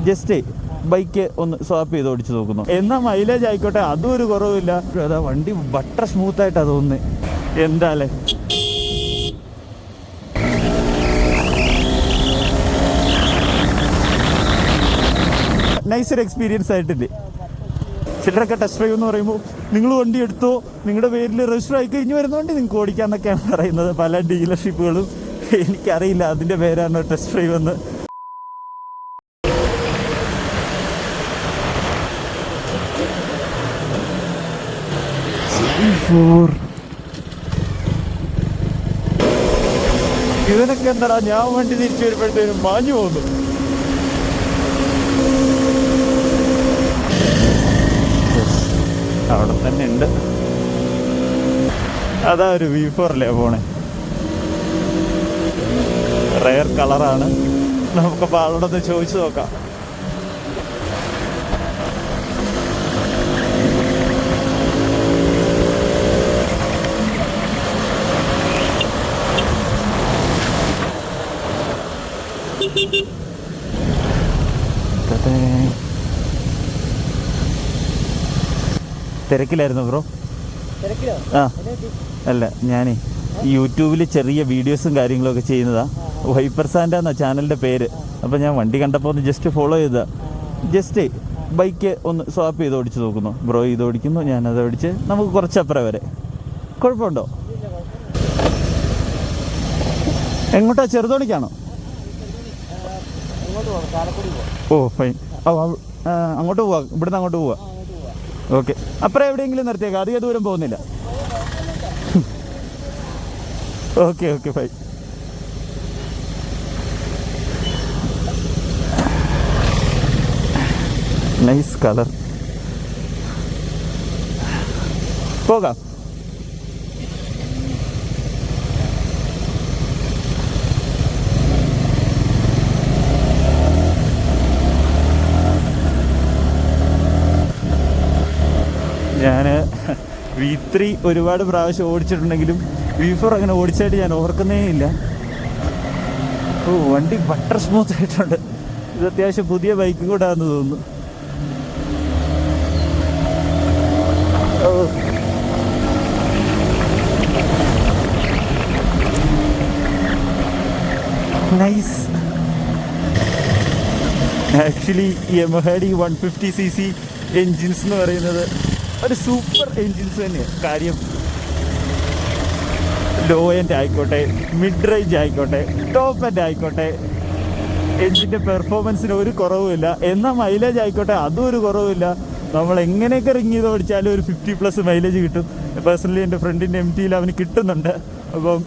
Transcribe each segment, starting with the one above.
Just bike ഒന്ന് swap ചെയ്ത് ഓടിച്ച് നോക്കുന്നു. എന്നാൽ മൈലേജ് ആയിക്കോട്ടെ, അതും ഒരു കുറവില്ല. അതാ വണ്ടി ബട്ടർ സ്മൂത്തായിട്ടാണ് തോന്നുന്നത്. എന്താല്ലേ, നൈസൊരു എക്സ്പീരിയൻസ് ആയിട്ടില്ലേ? ചിലരൊക്കെ ടെസ്റ്റ് ഡ്രൈവ് എന്ന് പറയുമ്പോൾ നിങ്ങൾ വണ്ടി എടുത്തോ, നിങ്ങളുടെ പേരിൽ രജിസ്റ്റർ ആയി കഴിഞ്ഞ് വരുന്നതുകൊണ്ട് നിങ്ങൾക്ക് ഓടിക്കാമെന്നൊക്കെയാണ് പറയുന്നത് പല ഡീലർഷിപ്പുകളും. എനിക്കറിയില്ല അതിൻ്റെ പേരാണ് ടെസ്റ്റ് ഡ്രൈവ് എന്ന്. ഇവനൊക്കെ എന്താ, ഞാൻ വണ്ടി തിരിച്ചു വരുമ്പോഴത്തേനും മാഞ്ഞു പോകുന്നു. അവിടെ തന്നെ ഉണ്ട്. അതാ ഒരു V4 അല്ലേ പോണേ. റയർ കളറാണ്. നമുക്കപ്പോൾ ആളോട് ഒന്ന് ചോദിച്ചു നോക്കാം. തിരക്കിലായിരുന്നു ബ്രോ? ആ അല്ല, ഞാനേ യൂട്യൂബിൽ ചെറിയ വീഡിയോസും കാര്യങ്ങളൊക്കെ ചെയ്യുന്നതാ. വൈപ്പർ സാൻഡ എന്നാ ചാനലിൻ്റെ പേര്. അപ്പോൾ ഞാൻ വണ്ടി കണ്ടപ്പോൾ ഒന്ന് ജസ്റ്റ് ഫോളോ ചെയ്താ. ജസ്റ്റ് ബൈക്ക് ഒന്ന് സ്വാപ്പ് ചെയ്ത് ഓടിച്ച് നോക്കുന്നു. ബ്രോ ഇത് ഓടിക്കുന്നു, ഞാനത് ഓടിച്ച് നമുക്ക് കുറച്ചപ്പുറം വരെ. കുഴപ്പമുണ്ടോ? എങ്ങോട്ടാ, ചെറുതോണിക്കാണോ? Oh fine. അങ്ങോട്ട് പോവാ, ഇവിടുന്ന് അങ്ങോട്ട് പോവാ. ഓക്കെ, അപ്പുറം എവിടെയെങ്കിലും നിർത്തിയേക്കാം, അധികം ദൂരം പോകുന്നില്ല. Okay okay fine. Nice colour. പോകാം. ഞാൻ V3 ഒരുപാട് പ്രാവശ്യം ഓടിച്ചിട്ടുണ്ടെങ്കിലും V4 അങ്ങനെ ഓടിച്ചായിട്ട് ഞാൻ ഓർക്കുന്നേ ഇല്ല. ഓ, വണ്ടി ബട്ടർ സ്മൂത്ത് ആയിട്ടുണ്ട്. ഇത് അത്യാവശ്യം പുതിയ ബൈക്കും കൂടെ ആണെന്ന് തോന്നുന്നു. നൈസ്. ആക്ച്വലി യമഹയുടെ 150cc എൻജിൻസ് എന്ന് പറയുന്നത് ഒരു സൂപ്പർ എൻജിൻസ് തന്നെയാണ്. കാര്യം ലോ എൻഡ് ആയിക്കോട്ടെ, മിഡ് റേഞ്ച് ആയിക്കോട്ടെ, ടോപ്പ് എൻഡ് ആയിക്കോട്ടെ, എൻജിൻ്റെ പെർഫോമൻസിന് ഒരു കുറവുമില്ല. എന്നാൽ മൈലേജ് ആയിക്കോട്ടെ, അതും ഒരു കുറവില്ല. നമ്മൾ എങ്ങനെയൊക്കെ റിങ് ചെയ്ത് ഓടിച്ചാലും ഒരു 50+ മൈലേജ് കിട്ടും. പേഴ്സണലി എൻ്റെ ഫ്രണ്ടിൻ്റെ MT-യിൽ അവന് കിട്ടുന്നുണ്ട്. അപ്പം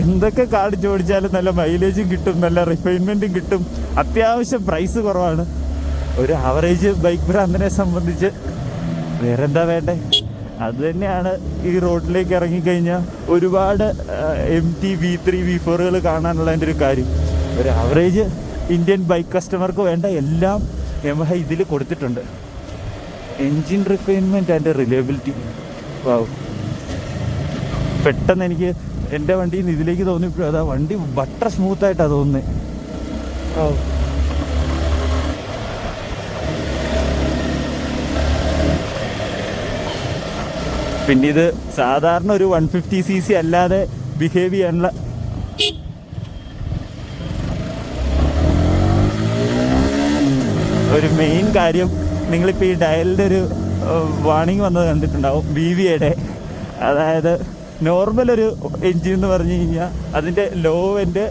എന്തൊക്കെ കാണിച്ച് ഓടിച്ചാലും നല്ല മൈലേജും കിട്ടും, നല്ല റിഫൈൻമെൻറ്റും കിട്ടും. അത്യാവശ്യം പ്രൈസ് കുറവാണ്. ഒരു ആവറേജ് ബൈക്ക് ഭ്രാന്തനെ സംബന്ധിച്ച് വേറെന്താ വേണ്ടേ? അത് തന്നെയാണ് ഈ റോഡിലേക്ക് ഇറങ്ങിക്കഴിഞ്ഞാൽ ഒരുപാട് MT, V3, V4കൾ കാണാനുള്ളതിൻ്റെ ഒരു കാര്യം. ഒരു ആവറേജ് ഇന്ത്യൻ ബൈക്ക് കസ്റ്റമർക്ക് വേണ്ട എല്ലാം യമഹ ഇതിൽ കൊടുത്തിട്ടുണ്ട്. Engine refinement and reliability. Wow. പെട്ടെന്ന് എനിക്ക് എൻ്റെ വണ്ടിയിൽ നിന്ന് ഇതിലേക്ക് തോന്നിയപ്പോഴും അതാ വണ്ടി ബട്ടർ സ്മൂത്തായിട്ടാണ് തോന്നുന്നത്. വാവ്. പിന്നെ ഇത് സാധാരണ ഒരു 150cc അല്ലാതെ ബിഹേവ് ചെയ്യാനുള്ള ഒരു മെയിൻ കാര്യം, നിങ്ങളിപ്പോൾ ഈ ഡയലിൻ്റെ ഒരു വാണിംഗ് വന്നത് കണ്ടിട്ടുണ്ടാവും VVAയുടെ. അതായത് നോർമൽ ഒരു എൻജിൻ എന്ന് പറഞ്ഞു കഴിഞ്ഞാൽ അതിൻ്റെ ലോ എൻഡ്,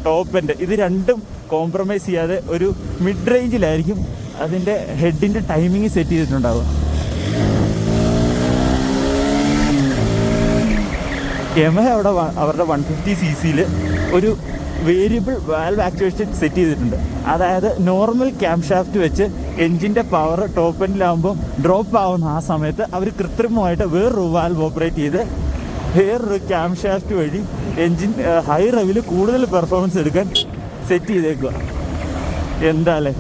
ടോപ്പ് എൻഡ് ഇത് രണ്ടും കോംപ്രമൈസ് ചെയ്യാതെ ഒരു മിഡ് റേഞ്ചിലായിരിക്കും അതിൻ്റെ ഹെഡിൻ്റെ ടൈമിങ് സെറ്റ് ചെയ്തിട്ടുണ്ടാവുക. യമഹ അവിടെ അവരുടെ 150cc ഒരു വേരിയബിൾ വാൽവ് ആക്ച്വേഷൻ സെറ്റ് ചെയ്തിട്ടുണ്ട്. അതായത് നോർമൽ ക്യാം ഷാഫ്റ്റ് വെച്ച് എൻജിൻ്റെ പവർ ടോപ്പ് എൻഡിലാകുമ്പോൾ ഡ്രോപ്പ് ആവുന്ന ആ സമയത്ത് അവർ കൃത്രിമമായിട്ട് വേറൊരു വാൽവ് ഓപ്പറേറ്റ് ചെയ്ത് വേറൊരു ക്യാം ഷാഫ്റ്റ് വഴി എൻജിൻ ഹൈ റെവിൽ കൂടുതൽ പെർഫോമൻസ് എടുക്കാൻ സെറ്റ് ചെയ്തേക്കുക. എന്താല്ലേ?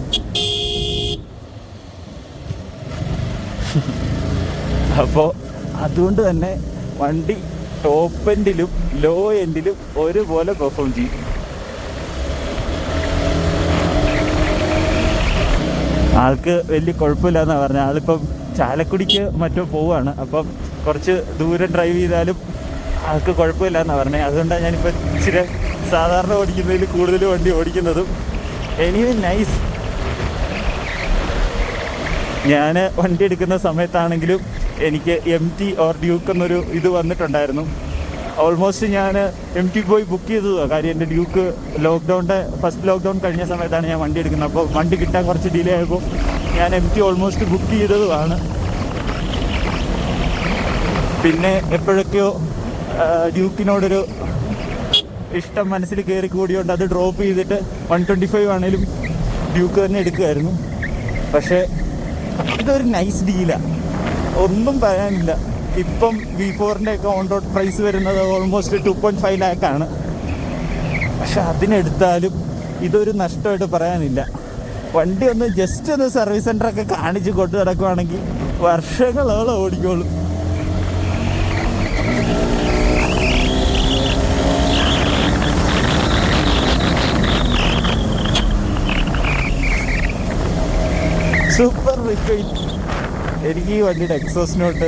അപ്പോൾ അതുകൊണ്ട് തന്നെ വണ്ടി ടോപ്പ് എൻഡിലും ലോ എൻഡിലും ഒരുപോലെ പെർഫോം ചെയ്യും. ആൾക്ക് വലിയ കുഴപ്പമില്ല എന്നാണ് പറഞ്ഞത്. ആളിപ്പം ചാലക്കുടിക്ക് മറ്റോ പോവുകയാണ്. അപ്പം കുറച്ച് ദൂരം ഡ്രൈവ് ചെയ്താലും ആൾക്ക് കുഴപ്പമില്ല എന്നാണ് പറഞ്ഞത്. അതുകൊണ്ടാണ് ഞാനിപ്പോൾ ഇച്ചിരി സാധാരണ ഓടിക്കുന്നതിൽ കൂടുതൽ വണ്ടി ഓടിക്കുന്നതും. Anyway nice. ഞാൻ വണ്ടി എടുക്കുന്ന സമയത്താണെങ്കിലും എനിക്ക് MT ഓർ ഡ്യൂക്ക് എന്നൊരു ഇത് വന്നിട്ടുണ്ടായിരുന്നു. ഓൾമോസ്റ്റ് ഞാൻ MT പോയി ബുക്ക് ചെയ്തതാണ്. കാര്യം എൻ്റെ ഡ്യൂക്ക് ഫസ്റ്റ് ലോക്ക്ഡൗൺ കഴിഞ്ഞ സമയത്താണ് ഞാൻ വണ്ടി എടുക്കുന്നത്. അപ്പോൾ വണ്ടി കിട്ടാൻ കുറച്ച് ഡിലേ ആയപ്പോൾ ഞാൻ MT ഓൾമോസ്റ്റ് ബുക്ക് ചെയ്തതുമാണ്. പിന്നെ എപ്പോഴൊക്കെയോ ഡ്യൂക്കിനോടൊരു ഇഷ്ടം മനസ്സിൽ കയറി കൂടിയോണ്ട് അത് ഡ്രോപ്പ് ചെയ്തിട്ട് 125 ആണെങ്കിലും ഡ്യൂക്ക് തന്നെ എടുക്കുമായിരുന്നു. പക്ഷേ ഇതൊരു നൈസ് ഡീലാണ്, ഒന്നും പറയാനില്ല. ഇപ്പം V4-ൻ്റെ ഒക്കെ ഓൺ റോഡ് പ്രൈസ് വരുന്നത് ഓൾമോസ്റ്റ് 2.5 ലാക്കാണ്. പക്ഷെ അതിനെടുത്താലും ഇതൊരു നഷ്ടമായിട്ട് പറയാനില്ല. വണ്ടി ഒന്ന് ജസ്റ്റ് ഒന്ന് സർവീസ് സെൻ്ററൊക്കെ കാണിച്ച് കൊണ്ടു നടക്കുവാണെങ്കിൽ വർഷങ്ങളോളം ഓടിക്കോളും. Super refine. എനിക്ക് ഈ വണ്ടിയുടെ എക്സോസ് നോട്ട്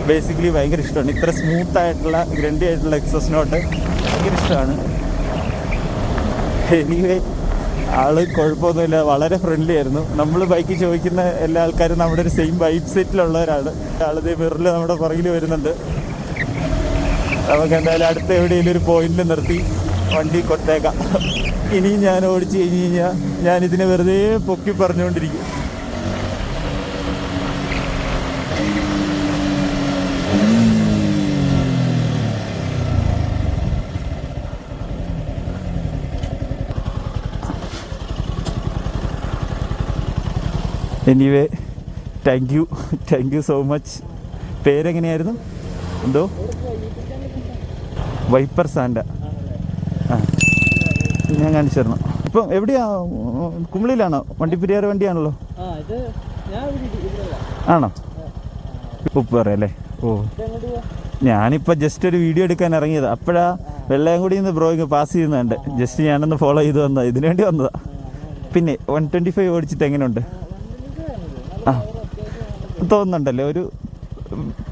ബേസിക്കലി ഭയങ്കര ഇഷ്ടമാണ്. ഇത്ര സ്മൂത്തായിട്ടുള്ള ഗ്രണ്ടി ആയിട്ടുള്ള എക്സോസ് നോട്ട് ഭയങ്കര ഇഷ്ടമാണ്. എനിവേ ആള് കുഴപ്പമൊന്നുമില്ല, വളരെ ഫ്രണ്ട്ലി ആയിരുന്നു. നമ്മൾ ബൈക്ക് ചോദിക്കുന്ന എല്ലാ ആൾക്കാരും നമ്മുടെ ഒരു സെയിം വൈബ് സെറ്റിലുള്ളവരാണ്. ആളിതേ മിററിൽ നമ്മുടെ പുറകിൽ വരുന്നുണ്ട്. നമുക്ക് എന്തായാലും അടുത്ത എവിടെയെങ്കിലും ഒരു പോയിന്റിൽ നിർത്തി വണ്ടി കൊടുത്തേക്കാം. ഇനിയും ഞാൻ ഓടിച്ചു കഴിഞ്ഞ് കഴിഞ്ഞാൽ ഞാനിതിനെ വെറുതെ പൊക്കി പറഞ്ഞുകൊണ്ടിരിക്കും. Anyway thank you so much. പേരെങ്ങനെയായിരുന്നു? എന്തോ വൈപ്പർ സാൻഡ. ആ ഞാൻ കാണിച്ചു തരണം. ഇപ്പം എവിടെയാ? കുമളിയിലാണോ? വണ്ടിപ്പെരിയാർ വണ്ടിയാണല്ലോ. ആണോ? ഉപ്പുപറ അല്ലേ? ഓ, ഞാനിപ്പോൾ ജസ്റ്റ് ഒരു വീഡിയോ എടുക്കാൻ ഇറങ്ങിയത്. അപ്പോഴാ വെള്ളയംകുടി നിന്ന് ബ്രോയിങ് പാസ് ചെയ്യുന്നുണ്ട്. ജസ്റ്റ് ഞാനൊന്ന് ഫോളോ ചെയ്ത് വന്നതാണ്, ഇതിനു വേണ്ടി വന്നതാ. പിന്നെ 125 ഓടിച്ചിട്ട് എങ്ങനെയുണ്ട്? ആ തോന്നുന്നുണ്ടല്ലേ, ഒരു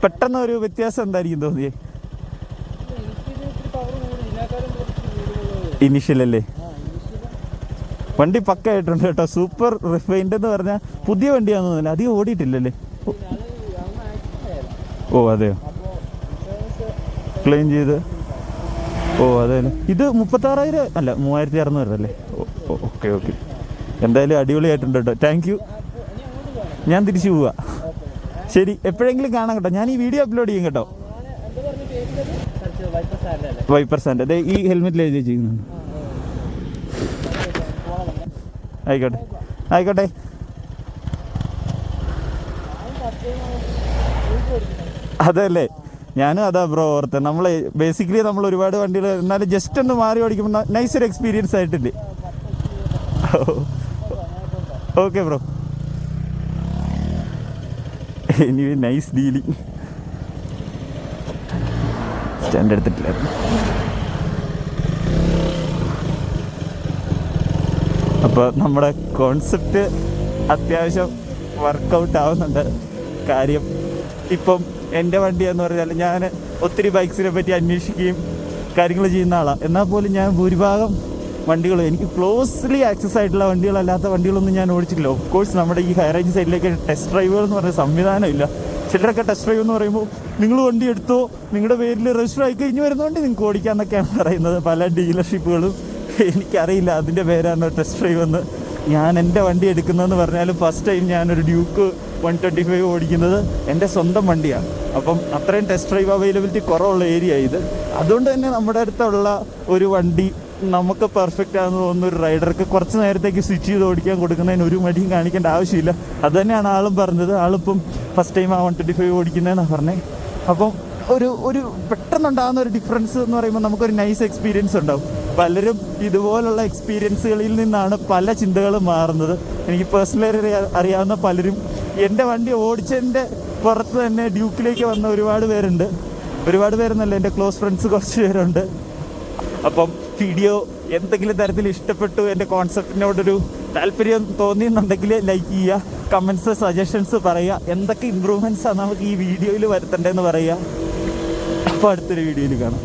പെട്ടെന്ന് ഒരു വ്യത്യാസം എന്തായിരിക്കും തോന്നിയേ? ഇനീഷ്യലല്ലേ? വണ്ടി പക്കയായിട്ടുണ്ട് കേട്ടോ. സൂപ്പർ റിഫൈൻഡ് എന്ന് പറഞ്ഞാൽ പുതിയ വണ്ടിയാണെന്ന് തോന്നുന്നില്ല, അധികം ഓടിയിട്ടില്ലല്ലേ? ഓ അതെയോ, ക്ലെയിം ചെയ്ത്. ഓ അതെ, ഇത് 36,000 അല്ല 3600 അല്ലേ? ഓക്കെ ഓക്കെ, എന്തായാലും അടിപൊളിയായിട്ടുണ്ട് കേട്ടോ. Thank you. ഞാൻ തിരിച്ചു പോവാ. ശരി, എപ്പോഴെങ്കിലും കാണാം കേട്ടോ. ഞാൻ ഈ വീഡിയോ അപ്ലോഡ് ചെയ്യും കേട്ടോ. Wiper sand. അതെ, ഈ ഹെൽമെറ്റിൽ എഴുതി ചെയ്യുന്നുണ്ട്. ആയിക്കോട്ടെ ആയിക്കോട്ടെ. അതല്ലേ, ഞാനും അതാ ബ്രോ ഓർത്തത്. നമ്മൾ ബേസിക്കലി നമ്മൾ ഒരുപാട് വണ്ടികൾ, എന്നാലും ജസ്റ്റ് ഒന്ന് മാറി ഓടിക്കുമ്പോൾ നൈസ് ഒരു എക്സ്പീരിയൻസ് ആയിട്ടില്ലേ? Okay bro. Anyway nice dealing. Stand എടുത്തിട്ടില്ലായിരുന്നു. അപ്പോൾ നമ്മുടെ കോൺസെപ്റ്റ് അത്യാവശ്യം വർക്കൗട്ട് ആവുന്നുണ്ട്. കാര്യം ഇപ്പം എൻ്റെ വണ്ടി എന്ന് പറഞ്ഞാൽ ഞാൻ ഒത്തിരി ബൈക്സിനെ പറ്റി അന്വേഷിക്കുകയും കാര്യങ്ങൾ ചെയ്യുന്ന ആളാണ്. എന്നാൽ പോലും ഞാൻ ഭൂരിഭാഗം വണ്ടികളും എനിക്ക് ക്ലോസ്ലി ആക്സസ് ആയിട്ടുള്ള വണ്ടികളല്ലാത്ത വണ്ടികളൊന്നും ഞാൻ ഓടിച്ചിട്ടില്ല. ഓഫ് കോഴ്സ് നമ്മുടെ ഈ ഹൈ റേഞ്ച് സൈഡിലേക്ക് ടെസ്റ്റ് ഡ്രൈവുകൾ എന്ന് പറഞ്ഞ സംവിധാനമില്ല. ചിലരൊക്കെ ടെസ്റ്റ് ഡ്രൈവ് എന്ന് പറയുമ്പോൾ നിങ്ങൾ വണ്ടി എടുത്തോ, നിങ്ങളുടെ പേരിൽ രജിസ്റ്റർ ആയി കഴിഞ്ഞ് വരുന്നതുകൊണ്ട് നിങ്ങൾക്ക് ഓടിക്കാമെന്നൊക്കെയാണ് പറയുന്നത് പല ഡീലർഷിപ്പുകളും. എനിക്കറിയില്ല അതിൻ്റെ പേരാണ് ടെസ്റ്റ് ഡ്രൈവ് എന്ന്. ഞാൻ എൻ്റെ വണ്ടി എടുക്കുന്നതെന്ന് പറഞ്ഞാലും ഫസ്റ്റ് ടൈം ഞാനൊരു ഡ്യൂക്ക് 125 ഓടിക്കുന്നത് എൻ്റെ സ്വന്തം വണ്ടിയാണ്. അപ്പം അത്രയും ടെസ്റ്റ് ഡ്രൈവ് അവൈലബിലിറ്റി കുറവുള്ള ഏരിയ ഇത്. അതുകൊണ്ട് തന്നെ നമ്മുടെ അടുത്തുള്ള ഒരു വണ്ടി നമുക്ക് പെർഫെക്റ്റ് ആണെന്ന് തോന്നുന്ന ഒരു റൈഡർക്ക് കുറച്ച് നേരത്തേക്ക് സ്വിച്ച് ചെയ്ത് ഓടിക്കാൻ കൊടുക്കുന്നതിന് ഒരു മടിയും കാണിക്കേണ്ട ആവശ്യമില്ല. അത് തന്നെയാണ് ആളും പറഞ്ഞത്. ആളിപ്പം ഫസ്റ്റ് ടൈം ആ 125 ഓടിക്കുന്നതെന്നാണ് പറഞ്ഞത്. അപ്പം ഒരു പെട്ടെന്നുണ്ടാകുന്ന ഒരു ഡിഫറൻസ് എന്ന് പറയുമ്പോൾ നമുക്കൊരു നൈസ് എക്സ്പീരിയൻസ് ഉണ്ടാവും. പലരും ഇതുപോലുള്ള എക്സ്പീരിയൻസുകളിൽ നിന്നാണ് പല ചിന്തകളും മാറുന്നത്. എനിക്ക് പേഴ്സണലി അറിയാവുന്ന പലരും എൻ്റെ വണ്ടി ഓടിച്ചതിൻ്റെ പുറത്ത് തന്നെ ഡ്യൂക്കിലേക്ക് വന്ന ഒരുപാട് പേരുണ്ട്. ഒരുപാട് പേരെന്നല്ല, എൻ്റെ ക്ലോസ് ഫ്രണ്ട്സ് കുറച്ച് പേരുണ്ട്. അപ്പം വീഡിയോ എന്തെങ്കിലും തരത്തിൽ ഇഷ്ടപ്പെട്ടു, എൻ്റെ കോൺസെപ്റ്റിനോടൊരു താല്പര്യം തോന്നിയെന്നുണ്ടെങ്കിൽ ലൈക്ക് ചെയ്യുക, കമൻസ് സജഷൻസ് പറയുക, എന്തൊക്കെ ഇമ്പ്രൂവ്മെൻറ്റ്സാണ് നമുക്ക് ഈ വീഡിയോയിൽ വരുത്തേണ്ടതെന്ന് പറയുക. അപ്പോൾ അടുത്തൊരു വീഡിയോയിൽ കാണാം.